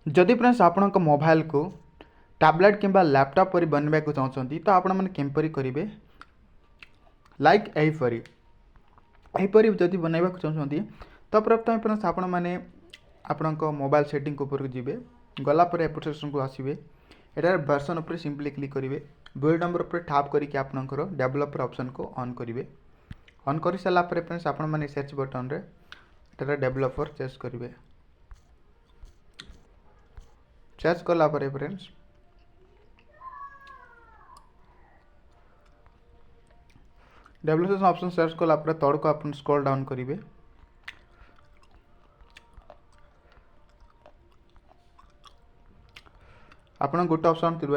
जदि फ्रेंड्स आपण मोबाइल को टैबलेट किंबा लैपटॉप पर बनवा चाहते तो आपण मैंने केमपरी करेंगे लाइक यहीपरी जदि बनवा चाहते तो प्रथम फ्रेंड्स आपण मैंने आपण मोबाइल सेटिंग ऊपर जी गलापर एपट सेक्शन को आसवे एटार वर्सन उपर सिंपली क्लिक करेंगे बिल्ड नंबर पर टैप करके आपनकर डेवलपर ऑप्शन को ऑन करेंगे ऑन कर सारापर फ्रेंड्स आपण मैंने सर्च बटन रे एटार डेवलपर चेस करेंगे चेस कलापर फ्रेंड्स डेवलपर ऑप्शन सर्च कलापर तौड़ को आप स्क्रॉल डाउन करेंगे आप गोटे ऑप्शन थी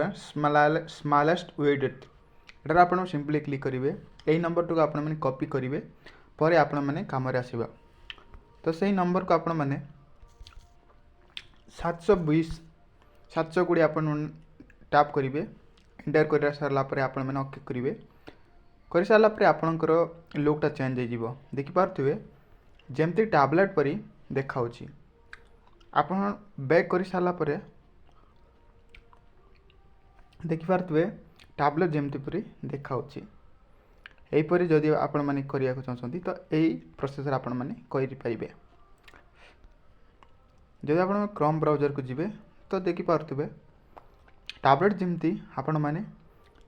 स्मॉलेस्ट वेट एटार आप सिंपली क्लिक करेंगे यही नंबर को आप कॉपी करेंगे पर आपण मैंने कम आसवा तो सही नंबर को आपण मैंने 720 आप टैप करेंगे एंटर कर सारापर आप ओके करेंगे कर सारापर आपणकर लुकटा चेंज हो देखिपे जमती टैबलेट परी देखा आप बैक कर सारापर देखिपे टैबलेट जमती परी देखा यहीपरी जदि आपण मैंने करने चाहते तो यही प्रोसेस आपण मैंने करेंगे जदि आप क्रोम ब्राउजर को जी तो देखिपे टैबलेट जमती आपण मैंने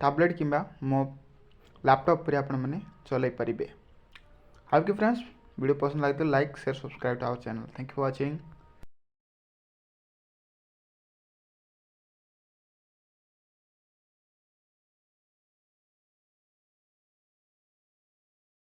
टैबलेट किंबा मो लैपटॉप पर आपण मैंने चलाई पारे। हाउ कि फ्रेंड्स वीडियो पसंद लगे तो like share subscribe to our channel. Thank you for watching.